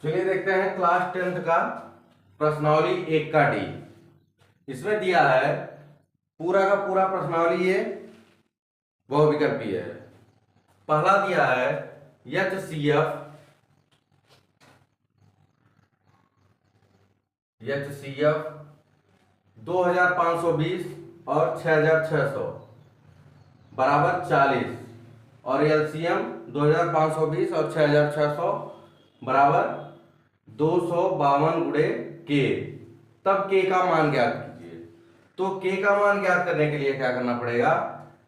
चलिए देखते हैं क्लास 10th का प्रश्नावली 1 का डी। इसमें दिया है पूरा का पूरा प्रश्नावली, ये बहुविकल्पीय है। पहला दिया है HCF 2520 और 6600 बराबर 40 और LCM 2520 और 6600 बराबर 252 गुणे के। तब के का मान ज्ञात कीजिए। तो के का मान ज्ञात करने के लिए क्या करना पड़ेगा,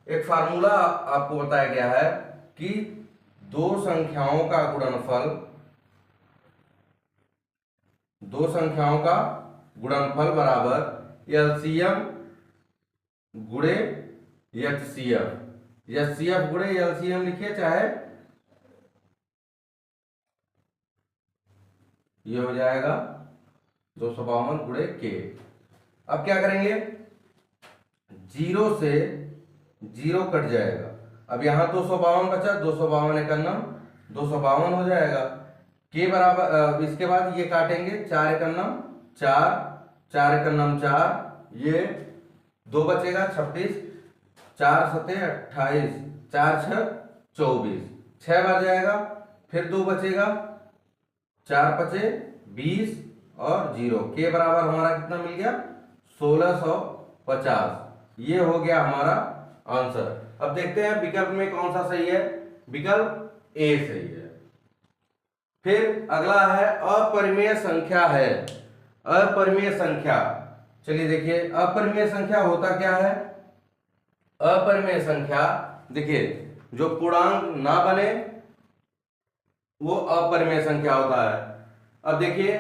एक फार्मूला आपको बताया गया है कि दो संख्याओं का गुणनफल बराबर LCM गुणे HCF गुणे LCM लिखिए, चाहे ये हो जाएगा 252 गुणे के। अब क्या करेंगे, 0 से 0 कट जाएगा। अब यहां 252 बचा, 252 एकन्नम 252 हो जाएगा। के बराबर इसके बाद ये काटेंगे, 4 एकन्नम 4, 4 एकन्नम 4, ये 2 बचेगा 26, 4 सते 28, 4 6 24, 6 बार जाएगा। फिर 2 बचेगा, 4 पचे 20 और 0। के बराबर हमारा कितना मिल गया, 1650। ये हो गया हमारा आंसर। अब देखते हैं विकल्प में कौन सा सही है। विकल्प ए सही है। फिर अगला है अपरिमेय संख्या है। अपरिमेय संख्या, चलिए देखिए अपरिमेय संख्या होता क्या है। अपरिमेय संख्या देखिए, जो पूर्णांक ना बने वो अपरिमेय संख्या होता है। अब देखिए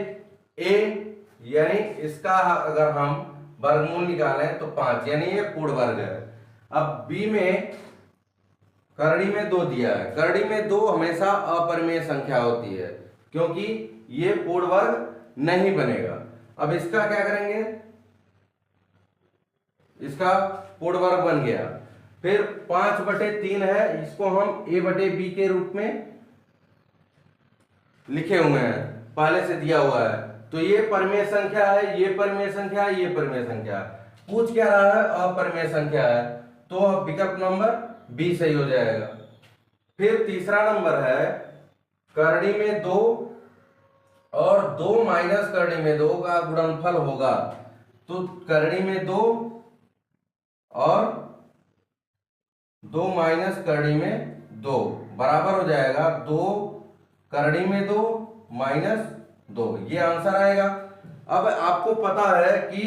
a यानी इसका अगर हम वर्गमूल निकालें तो 5, यानी ये पूर्ण वर्ग है। अब b में करड़ी में 2 दिया है। करड़ी में 2 हमेशा अपरिमेय संख्या होती है क्योंकि ये पूर्ण वर्ग नहीं बनेगा। अब इसका क्या करेंगे, इसका पूर्ण वर्ग बन गया। फिर 5/3 है, इसको हम a/b के रूप में लिखे हुए हैं, पहले से दिया हुआ है। तो ये परिमेय संख्या है, ये परिमेय संख्या है, ये परिमेय संख्या है। पूछ क्या रहा है, अपरिमेय संख्या है, तो विकल्प नंबर बी सही हो जाएगा। फिर तीसरा नंबर है करड़ी में 2 और 2 माइनस करड़ी में 2 का गुणनफल होगा। तो करड़ी में 2 और 2 माइनस करड़ी में 2 बराबर हो जाएगा 2 करड़ी में 2 माइनस 2, ये आंसर आएगा। अब आपको पता है कि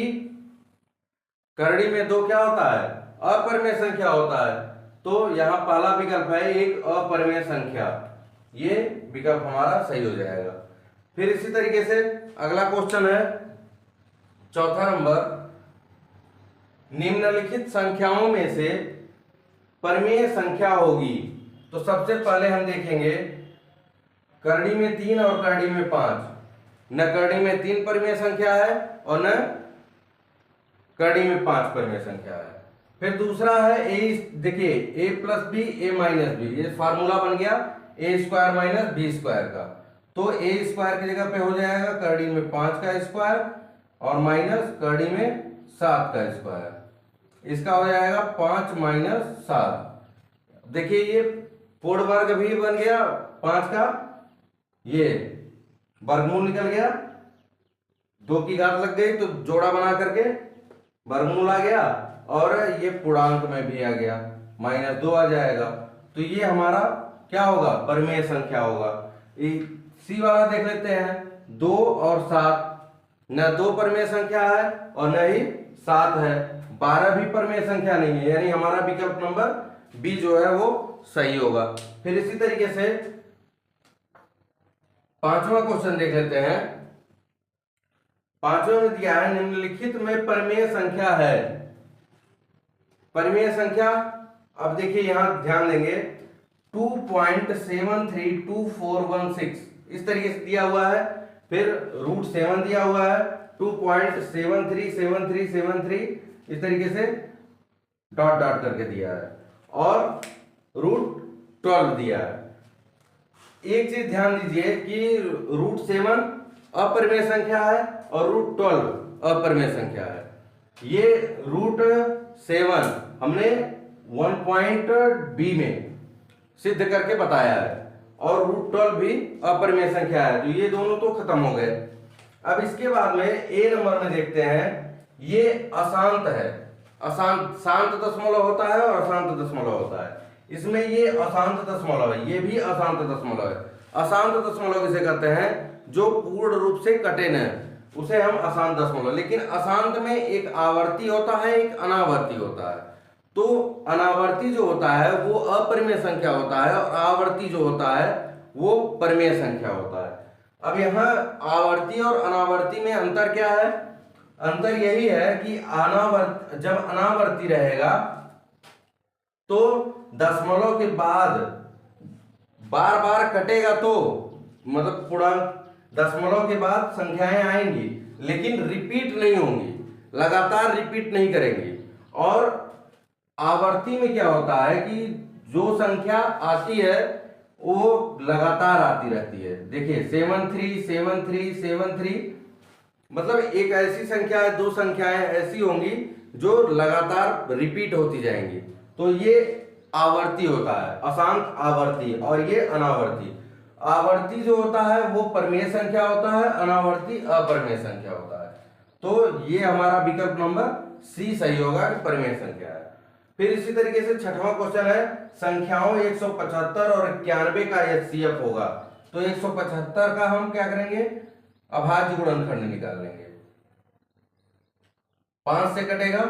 करड़ी में 2 क्या होता है, अपरिमेय संख्या होता है। तो यहां पहला विकल्प है एक अपरिमेय संख्या, ये विकल्प हमारा सही हो जाएगा। फिर इसी तरीके से अगला क्वेश्चन है चौथा नंबर, निम्नलिखित संख्याओं में से परिमेय संख्या होगी। तो सबसे पहले हम देखेंगे करड़ी में 3 और करड़ी में 5। न करड़ी में 3 परिमेय संख्या है और न करड़ी में 5 परिमेय संख्या है। फिर दूसरा है ए, देखिए a plus b a minus b, ये फार्मूला बन गया a square minus b square का। तो a स्क्वायर की जगह पे हो जाएगा करड़ी में 5 का स्क्वायर और माइनस करड़ी में 7 का स्क्वायर। इसका हो जाएगा 5 माइनस 7। देखिए ये पूर्ण वर्ग भी बन गया 5 का, ये वर्गमूल निकल गया, 2 की घात लग गई तो जोड़ा बना करके वर्गमूल आ गया और ये पूर्णांक में भी आ गया, -2 आ जाएगा। तो ये हमारा क्या होगा, परिमेय संख्या होगा। सी वाला देख लेते हैं, 2 और 7, न 2 परिमेय संख्या है और न ही 7 है। 12 भी परिमेय संख्या नहीं है, यानी हमारा विकल्प नंबर बी जो है वो सही होगा। फिर इसी तरीके से पांचवा क्वेश्चन देख लेते हैं। पांचवें में दिया है निम्नलिखित में परिमेय संख्या है। परिमेय संख्या, अब देखिए यहां ध्यान देंगे 2.732416 इस तरीके से दिया हुआ है। फिर √7 दिया हुआ है, 2.737373 इस तरीके से डॉट डॉट करके दिया है और √12 दिया है। एक चीज ध्यान दीजिए कि √7 अपरिमेय संख्या है और √12 अपरिमेय संख्या है। ये √7 हमने 1 पॉइंट बी में सिद्ध करके बताया है और √12 भी अपरिमेय संख्या है, तो ये दोनों तो खत्म हो गए। अब इसके बाद में ए नंबर में देखते हैं, ये अशांत है। अशांत, शांत दशमलव होता है और अशांत दशमलव होता है। इसमें ये अशांत दशमलव है, ये भी अशांत दशमलव है। अशांत दशमलव किसे कहते हैं? जो पूर्ण रूप से कटे न, उसे हम अशांत दशमलव। लेकिन अशांत में एक आवर्ती होता है, एक अनावर्ती होता है। तो अनावर्ती जो होता है वो अपरिमेय संख्या होता है और आवर्ती जो होता है वो परिमेय संख्या होता है। अब यहाँ आवर्ती और अनावर्ती में अंतर क्या है? अंतर यही है कि जब अनावर्ती रहेगा तो दशमलव के बाद बार बार कटेगा, तो मतलब पूर्णांक दशमलव के बाद संख्याएं आएंगी लेकिन रिपीट नहीं होंगी, लगातार रिपीट नहीं करेंगी। और आवर्ती में क्या होता है कि जो संख्या आती है वो लगातार आती रहती है। देखिए 7 3 मतलब एक ऐसी संख्या है, दो संख्याएं ऐसी होंगी जो लगातार रिपीट होती जाएंगी, तो ये आवर्ती होता है, अशांत आवर्ती। और ये अनावर्ती। आवर्ती जो होता है वो परिमेय संख्या होता है, अनावर्ती अपरिमेय संख्या होता है। तो ये हमारा विकल्प नंबर सी सही होगा कि परिमेय संख्या है। फिर इसी तरीके से छठवां क्वेश्चन है, संख्याओं 175 और 91 का एचसीएफ होगा। तो 175 का हम क्या करेंगे? अभाज्य गुणनखंड निकाल लेंगे। 5 से कटेगा,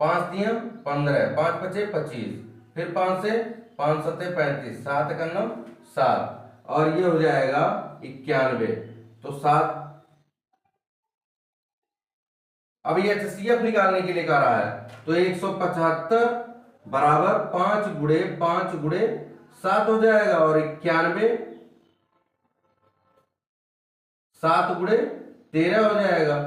5 तिया 15, 5 पचे 25, फिर 5 से 5 सत्ते 35, 7 का 9 7, और ये हो जाएगा 91। तो 7। अब ये एचसीएफ निकालने के लिए कह रहा है, तो 175 बराबर 5 गुणे 5 गुणे 7 हो जाएगा, और 91 7 गुणे 13 हो जाएगा।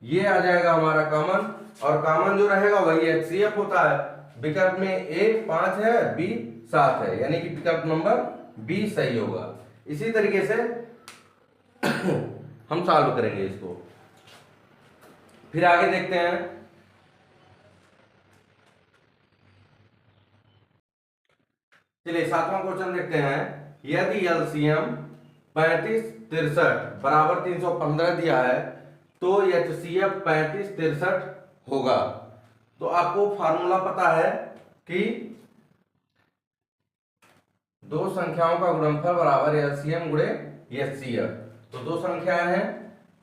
ये आ जाएगा हमारा कॉमन, और कॉमन जो रहेगा वही एचसीएफ होता है। विकल्प में ए 5 है, बी 7 है, यानी कि विकल्प नंबर बी सही होगा। इसी तरीके से हम सॉल्व करेंगे इसको। फिर आगे देखते हैं, चलिए 7वां क्वेश्चन देखते हैं। यदि एलसीएम 35 63 बराबर 315 दिया है तो एचसीएफ 35 63 होगा। तो आपको फार्मूला पता है कि दो संख्याओं का गुणनफल बराबर एलसीएम गुणे एचसीएफ। तो दो संख्याएं हैं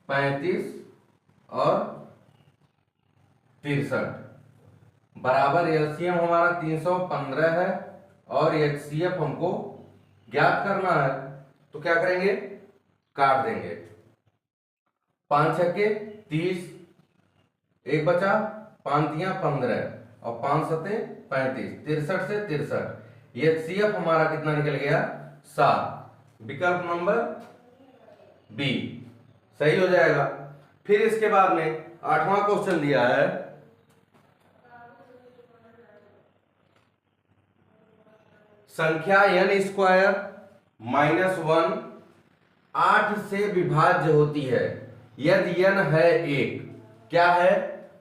35 और 63, बराबर एलसीएम हमारा 315 है और एचसीएफ हमको ज्ञात करना है। तो क्या करेंगे? काट देंगे। 5 छक्के 30, एक बचा, 5 तिया 15 और 5 सत्ते 35, 63 से 63। एचसीएफ हमारा कितना निकल गया? 7। विकल्प नंबर बी सही हो जाएगा। फिर इसके बाद में 8वां क्वेश्चन दिया है, संख्या n स्क्वायर -1 8 से विभाज्य होती है यदि n है 1। क्या है?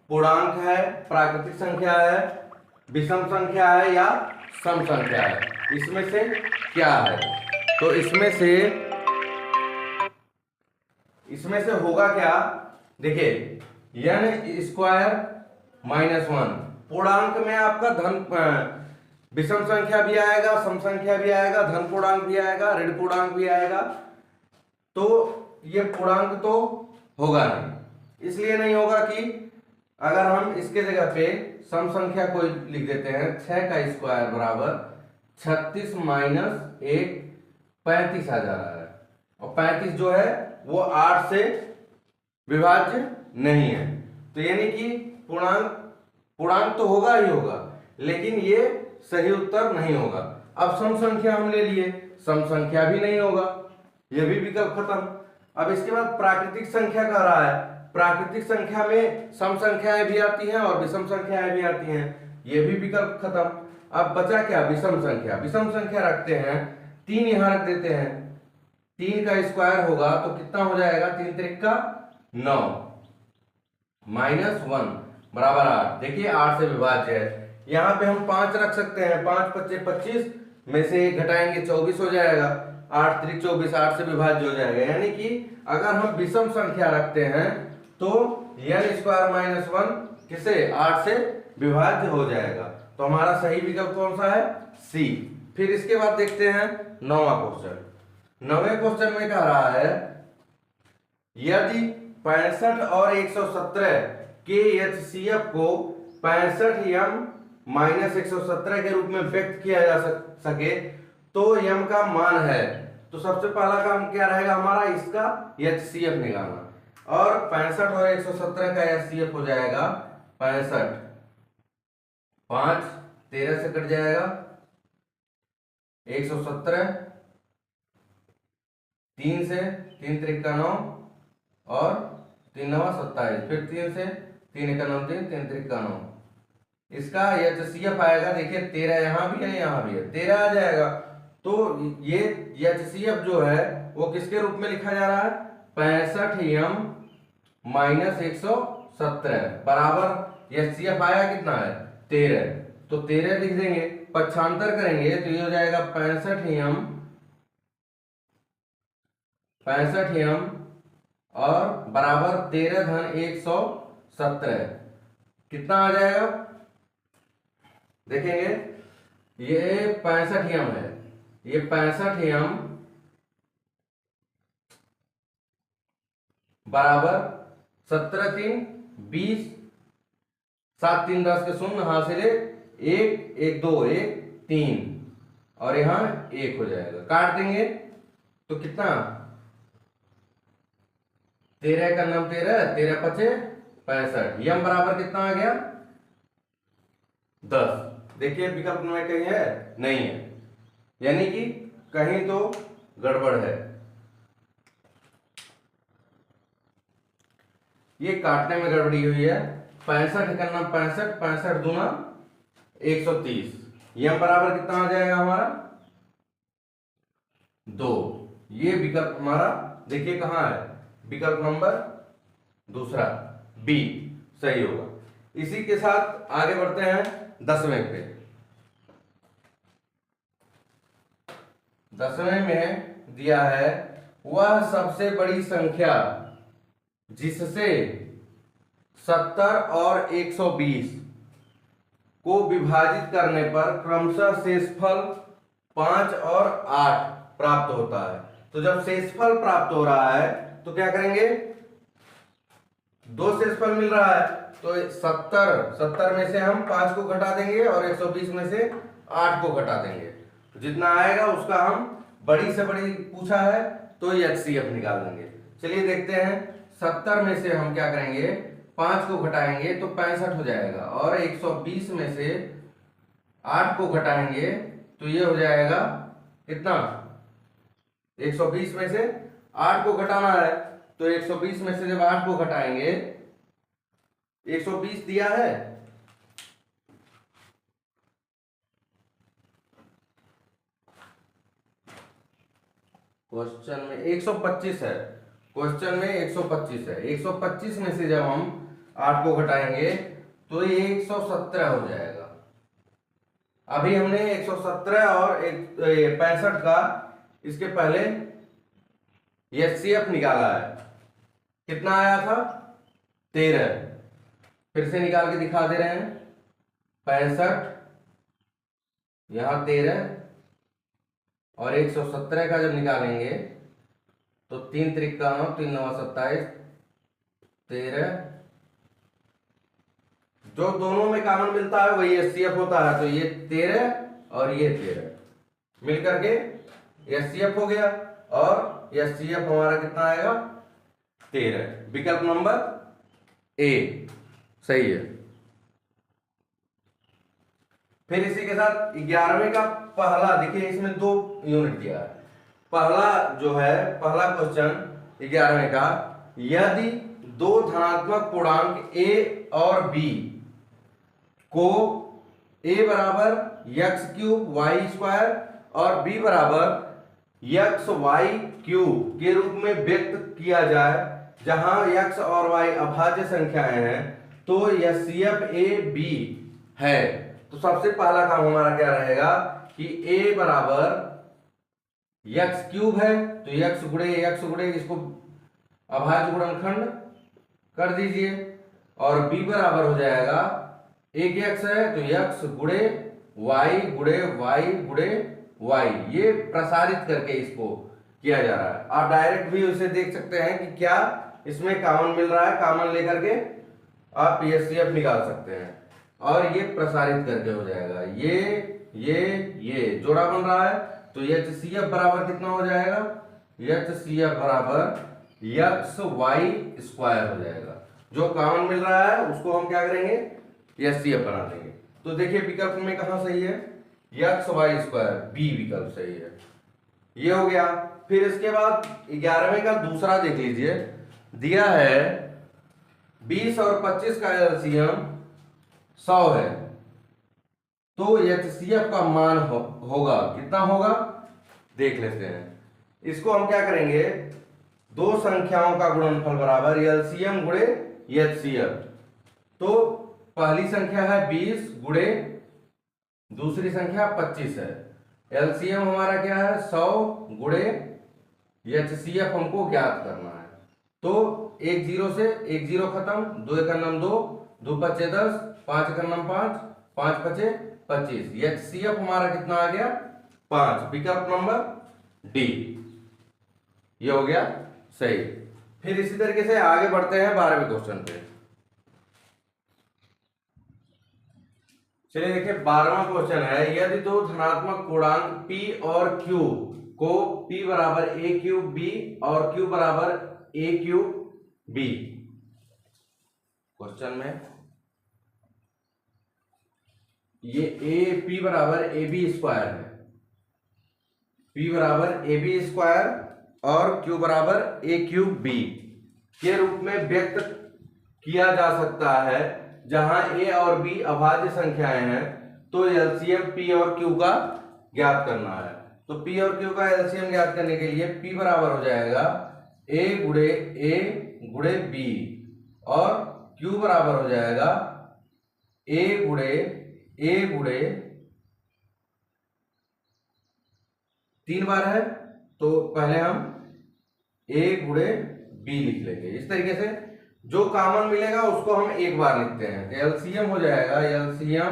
पूर्णांक है, प्राकृतिक संख्या है, विषम संख्या है या सम संख्या है? इसमें से क्या है? तो इसमें से होगा क्या? देखिए n स्क्वायर -1, पूर्णांक में आपका धन विषम संख्या भी आएगा, सम संख्या भी आएगा, धन पूर्णांक भी आएगा, ऋण पूर्णांक भी आएगा। तो ये पूर्णांक तो होगा नहीं। इसलिए नहीं होगा कि अगर हम इसके जगह पे सम संख्या को लिख देते हैं, 6 का स्क्वायर बराबर 36 - 1 35 आ जा रहा है, और 35 जो है वो 8 से विभाज्य नहीं है। तो यानी कि पूर्णांक तो होगा ही होगा, लेकिन ये सही उत्तर नहीं होगा। अब सम संख्या हम ले लिए, सम संख्या भी नहीं होगा, यह भी विकल्प खत्म। अब इसके बाद प्राकृतिक संख्या कह रहा है, प्राकृतिक संख्या में सम संख्याएं भी आती हैं और विषम संख्याएं भी आती हैं, यह भी विकल्प खत्म। अब बचा क्या? विषम संख्या। विषम संख्या रखते हैं 3 यहां रख देते हैं, 3 का स्क्वायर होगा तो कितना हो जाएगा, 3 त्रिक का 9 -1 बराबर 8। देखिए 8 से विभाज्य है। यहाँ पे हम 5 रख सकते हैं, 5 5 25 में से 1 घटाएंगे 24 हो जाएगा। 8 त्रिक 24, 8 से विभाज्य हो जाएगा। यानी कि अगर हम विषम संख्या रखते हैं तो n² - 1 किसे 8 से विभाज्य हो जाएगा। तो हमारा सही विकल्प कौन सा है, सी। फिर इसके बाद देखते हैं 9वां क्वेश्चन। 9वें क्वेश्चन में कह रहा है यदि 65 और 117 के HCF को 65m - 117 के रूप में व्यक्त किया जा सके तो m का मान है। तो सबसे पहला काम क्या रहेगा हमारा, इसका HCF निकालना। और 65 और 117 का HCF हो जाएगा 65, 5 13 से कट जाएगा, 117 3 से, 3 त्रिक का 9 और 3 9 27, फिर 3 से, 3 1 9 3, 3 त्रिक का 9। इसका HCF आएगा, देखिए 13 यहाँ भी है, यहाँ भी है, 13 आ जाएगा। तो ये HCF जो है वो किसके रूप में लिखा जा रहा है, 65m - 117 बराबर HCF आया कितना है, 13। तो 13 लिख देंगे, पक्षांतर करेंगे तो ये हो जाएगा 65m और बराबर 13 धन 117 कितना आ जाएगा, देखेंगे ये 65m है, ये 65m बराबर 17 3 20, 7 3 10 के शून्य हासिले 1 1 2 1 3 और यहां 1 हो जाएगा। काट देंगे तो कितना, 13 का नाम 13, 13 पचे 65, यम बराबर कितना आ गया 10। देखिए विकल्प में कहीं है, नहीं है, यानी कि कहीं तो गड़बड़ है। ये काटने में गड़बड़ी हुई है। 65 का नाम 65, 65 दूना 130, यम बराबर कितना आ जाएगा हमारा 2। ये विकल्प हमारा देखिए कहां है, विकल्प नंबर दूसरा बी सही होगा। इसी के साथ आगे बढ़ते हैं 10वें पे। 10वें में दिया है वह सबसे बड़ी संख्या जिससे 70 और 120 को विभाजित करने पर क्रमशः शेषफल 5 और 8 प्राप्त होता है। तो जब शेषफल प्राप्त हो रहा है तो क्या करेंगे, 2 शेषफल मिल रहा है तो 70 में से हम 5 को घटा देंगे और 120 में से 8 को घटा देंगे। तो जितना आएगा उसका हम बड़ी से बड़ी पूछा है तो HCF निकाल देंगे। चलिए देखते हैं, 70 में से हम क्या करेंगे, 5 को घटाएंगे तो 65 हो जाएगा और 120 में से 8 को घटाएंगे तो ये हो जाएगा कितना, 120 में से 8 को घटाना है तो 120 में से जब 8 को घटाएंगे, 120 दिया है, क्वेश्चन में 125 है, क्वेश्चन में 125 है, 125 में से जब हम 8 को घटाएंगे तो ये 117 हो जाएगा। अभी हमने 117 और 65 का इसके पहले HCF निकाला है, कितना आया था 13, फिर से निकाल के दिखा दे रहे हैं, 65 यहां 13 और 117 का जब निकालेंगे तो 3 त्रिक का 9, 3 9 27, 13, जो दोनों में कॉमन मिलता है वही HCF होता है। तो ये 13 और ये 13 मिलकर के HCF हो गया और HCF हमारा कितना आएगा 13। विकल्प नंबर ए सही है। फिर इसी के साथ 11वें का पहला, देखिए इसमें 2 यूनिट दिया है। पहला जो है, पहला क्वेश्चन 11वें का, यदि 2 धनात्मक पूर्णांक a और b को a बराबर x³ y² और b बराबर एक्स वाई क्यूब के रूप में व्यक्त किया जाए, जहां एक्स और वाई अभाज्य संख्याएं हैं, तो एचसीएफ ए बी है। तो सबसे पहला काम हमारा क्या रहेगा कि a बराबर एक्स क्यूब है, तो एक्स गुणे इसको अभाज्य गुणनखंड कर दीजिए, और b बराबर हो जाएगा, एक x है तो x गुणे वाई गुणे वाई, ये प्रसारित करके इसको किया जा रहा है। आप डायरेक्ट भी उसे देख सकते हैं कि क्या इसमें कॉमन मिल रहा है, कॉमन लेकर के आप एचसीएफ निकाल सकते हैं, और ये प्रसारित करके हो जाएगा, ये जोड़ा बन रहा है, तो एचसीएफ बराबर कितना हो जाएगा, एचसीएफ बराबर एक्स वाई स्क्वायर हो जाएगा। जो कॉमन मिल रहा है उसको हम क्या करेंगे, एचसीएफ बना देंगे। तो देखिए विकल्प में कहां सही है, एक्स वाई स्क्वायर, बी विकल्प सही है, ये हो गया। फिर इसके बाद 11वें का दूसरा देख लीजिए, दिया है 20 और 25 का एलसीएम 100 है, तो एचसीएफ का मान होगा कितना होगा, देख लेते हैं। इसको हम क्या करेंगे, दो संख्याओं का गुणनफल बराबर एलसीएम गुणे एचसीएफ। तो पहली संख्या है 20 गुणे दूसरी संख्या 25 है, एलसीएम हमारा क्या है 100 गुणे एचसीएफ हमको ज्ञात करना है। तो एक जीरो से एक जीरो खत्म, 2 एक नम 2, 2 पचे 10, 5 एक नम 5, 5 पचे 25, एचसीएफ हमारा कितना आ गया 5, विकल्प नंबर डी, ये हो गया सही। फिर इसी तरीके से आगे बढ़ते हैं 12वें क्वेश्चन पे। चलिए देखिए 12वां क्वेश्चन है, यदि दो धनात्मक पूर्णांक p और q को p बराबर a क्यूब b और q बराबर a क्यूब b, क्वेश्चन में ये a p बराबर ए बी स्क्वायर है, p बराबर ए बी स्क्वायर और q बराबर a क्यूब b के रूप में व्यक्त किया जा सकता है, जहां a और b अभाज्य संख्याएं हैं, तो एलसीएम p और q का ज्ञात करना है। तो p और q का एलसीएम ज्ञात करने के लिए p बराबर हो जाएगा a गुणे b, और q बराबर हो जाएगा a गुणे 3 बार है, तो पहले हम a गुणे b लिख लेंगे। इस तरीके से जो कॉमन मिलेगा उसको हम एक बार लिखते हैं, एलसीएम हो जाएगा, एलसीएम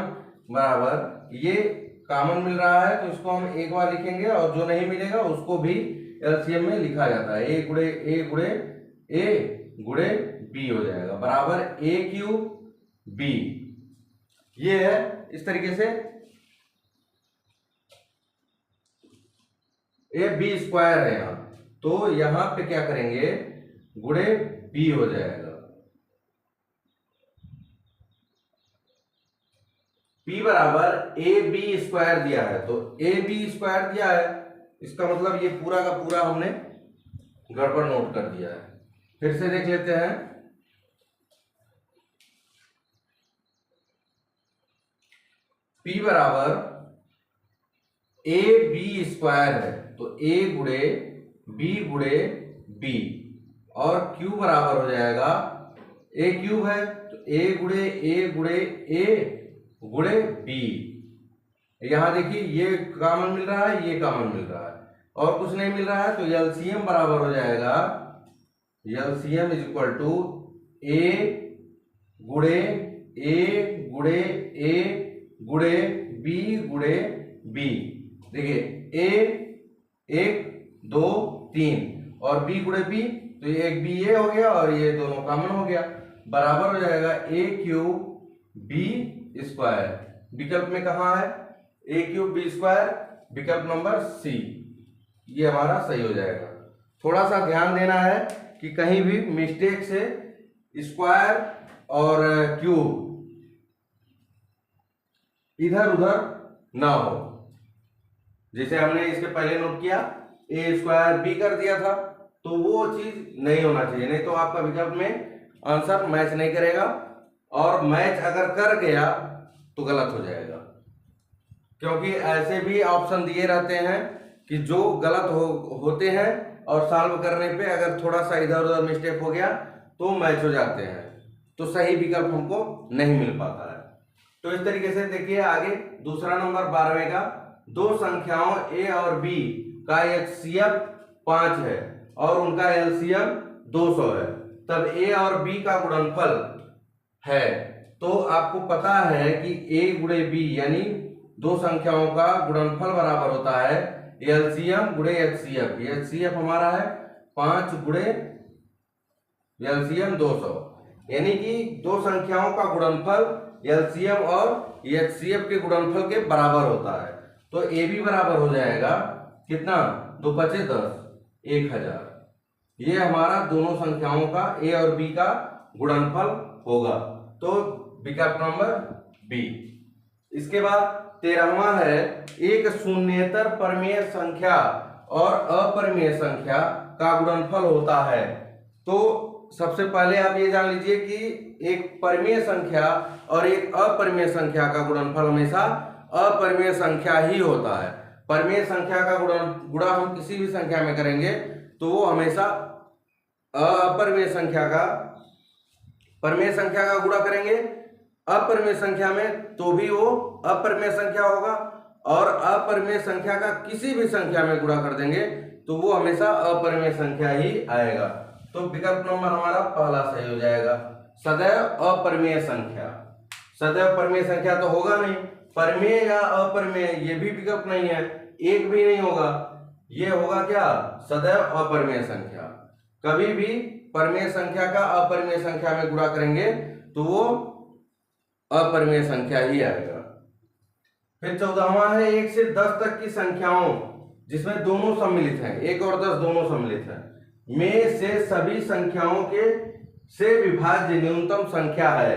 बराबर ये कॉमन मिल रहा है तो इसको हम एक बार लिखेंगे, और जो नहीं मिलेगा उसको भी एलसीएम में लिखा जाता है, ए गुणे बी हो जाएगा, बराबर ए क्यूब बी, ये है। इस तरीके से ए बी स्क्वायर है यहाँ, तो यहां पे क्या करेंगे, गुणे बी हो जाएगा, p बराबर ए बी स्क्वायर दिया है, तो ए बी स्क्वायर दिया है, इसका मतलब ये पूरा का पूरा हमने गड़बड़ नोट कर दिया है। फिर से देख लेते हैं, p बराबर ए बी स्क्वायर है, तो a गुणे बी, और q बराबर हो जाएगा a क्यूब है, तो a गुणे b। यहां देखिए ये कॉमन मिल रहा है, ये कॉमन मिल रहा है, और कुछ नहीं मिल रहा है, तो एलसीएम बराबर हो जाएगा, LCM is equal to a गुणे b। देखिए a 1 2 3 और b गुणे b, तो ये एक b ये हो गया और ये दोनों कॉमन हो गया, बराबर हो जाएगा a क्यूब b स्क्वायर। विकल्प में कहा है a क्यूब b स्क्वायर, विकल्प नंबर सी, ये हमारा सही हो जाएगा। थोड़ा सा ध्यान देना है कि कहीं भी मिस्टेक से स्क्वायर और क्यूब इधर उधर ना हो, जैसे हमने इसके पहले नोट किया ए स्क्वायर बी कर दिया था, तो वो चीज नहीं होना चाहिए, नहीं तो आपका विकल्प में आंसर मैच नहीं करेगा, और मैच अगर कर गया तो गलत हो जाएगा, क्योंकि ऐसे भी ऑप्शन दिए रहते हैं कि जो गलत होते हैं और सॉल्व करने पे अगर थोड़ा सा इधर उधर मिस्टेक हो गया तो मैच हो जाते हैं, तो सही विकल्प हमको नहीं मिल पाता है। तो इस तरीके से देखिए आगे दूसरा नंबर 12वें का, दो संख्याओं a और b का HCF 5 है और उनका LCM 200 है, तब a और b का गुणनफल है। तो आपको पता है कि a गुणे b यानी दो संख्याओं का गुणनफल बराबर होता है LCM गुणे HCF। HCF हमारा है 5 गुणे LCM 200, यानी कि दो संख्याओं का गुणनफल LCM और HCF के गुणनफल के बराबर होता है। तो AB बराबर हो जाएगा कितना, 2 5 10, 1000। ये हमारा दोनों संख्याओं का A और B का गुणनफल होगा, तो विकल्प नंबर B। इसके बाद 13वां है, एक शून्येतर परिमेय संख्या और अपरिमेय संख्या का गुणनफल होता है। तो सबसे पहले आप ये जान लीजिए कि एक परिमेय संख्या और एक अपरिमेय संख्या का गुणनफल हमेशा अपरिमेय संख्या ही होता है। परिमेय संख्या का गुणा हम किसी भी संख्या में करेंगे तो वो हमेशा अपरिमेय संख्या का परिमेय संख्या का गुणा करेंगे अपरिमेय संख्या में तो भी वो अपरिमेय संख्या होगा, और अपरिमेय संख्या का किसी भी संख्या में गुणा कर देंगे तो वो हमेशा अपरिमेय संख्या ही आएगा। तो विकल्प नंबर हमारा पहला सही हो जाएगा, सदैव अपरिमेय संख्या। सदैव परिमेय संख्या तो होगा नहीं, परिमेय या अपरिमेय ये भी विकल्प नहीं है, एक भी नहीं होगा, ये होगा क्या, सदैव अपरिमेय संख्या। कभी भी परिमेय संख्या का अपरिमेय संख्या में गुणा करेंगे तो वो अपरिमेय संख्या ही आएगा। फिर 14वां है, 1 से 10 तक की संख्याओं जिसमें दोनों सम्मिलित हैं, 1 और 10 दोनों सम्मिलित हैं, में से सभी संख्याओं के से विभाज्य न्यूनतम संख्या है।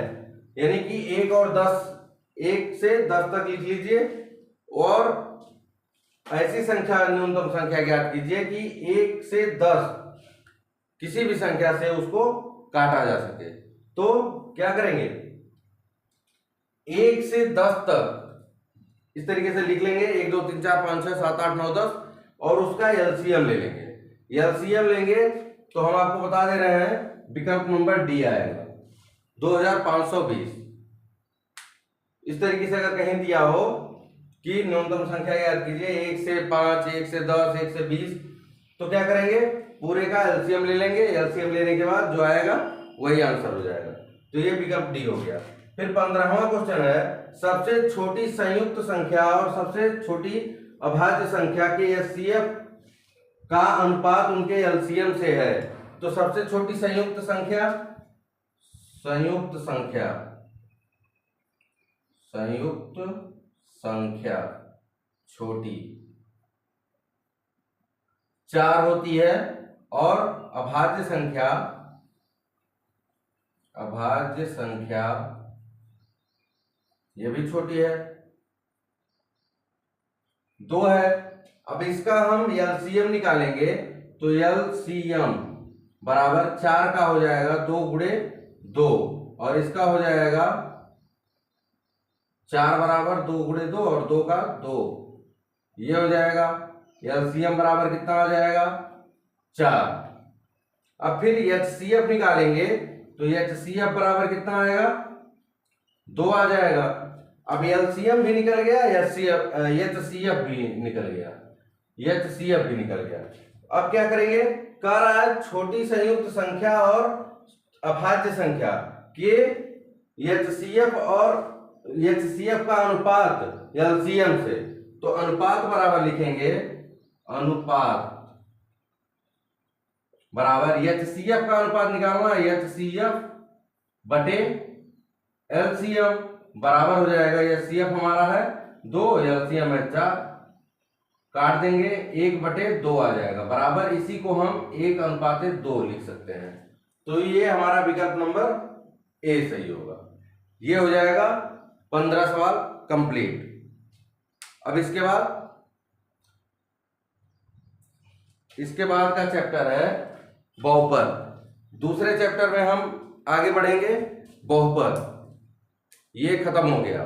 यानी कि 1 और 10, 1 से 10 तक लिख लीजिए और ऐसी संख्या न्यूनतम संख्या ज्ञात कीजिए कि 1 से 10 किसी भी संख्या से उसको काटा जा सके। तो क्या करेंगे, 1 से 10 तक इस तरीके से लिख लेंगे, 1 2 3 4 5 6 7 8 9 10, और उसका एलसीएम ले लेंगे। एलसीएम लेंगे तो हम आपको बता दे रहे हैं विकल्प नंबर डी आएगा 2520। इस तरीके से अगर कहीं दिया हो कि न्यूनतम संख्या याद कीजिए 1 से 5, 1 से 10, 1 से 20, तो क्या करेंगे, पूरे का एलसीएम ले लेंगे। एलसीएम लेने के बाद जो आएगा वही आंसर हो जाएगा, तो ये विकल्प डी हो गया। फिर 15वां क्वेश्चन है, सबसे छोटी संयुक्त संख्या और सबसे छोटी अभाज्य संख्या के एचसीएफ का अनुपात उनके एलसीएम से है। तो सबसे छोटी संयुक्त संख्या छोटी 4 होती है, और अभाज्य संख्या ये भी छोटी है, 2 है। अब इसका हम एलसीएम निकालेंगे तो एलसीएम बराबर 4 का हो जाएगा 2 गुणे 2, और इसका हो जाएगा 4 बराबर 2 गुणे 2 और 2 का 2, ये हो जाएगा। एलसीएम बराबर कितना हो जाएगा, 4। अब फिर एचसीएफ निकालेंगे तो एचसीएफ बराबर कितना आएगा, 2 आ जाएगा। अब एलसीएम भी निकल गया, एचसीएफ भी निकल गया। अब क्या करेंगे, कह रहा है छोटी संयुक्त संख्या और अभाज्य संख्या के एचसीएफ का अनुपात एलसीएम से, तो अनुपात बराबर लिखेंगे, अनुपात बराबर एचसीएफ का अनुपात निकालना, एचसीएफ बटे एलसीएम बराबर हो जाएगा, एचसीएफ हमारा है 2, एलसीएम है 4, काट देंगे 1 बटे 2 आ जाएगा, बराबर इसी को हम 1:2 लिख सकते हैं। तो ये हमारा विकल्प नंबर ए सही होगा। ये हो जाएगा 15 सवाल कंप्लीट। अब इसके बाद का चैप्टर है बहुपद। दूसरे चैप्टर में हम आगे बढ़ेंगे, बहुपद ये खत्म हो गया।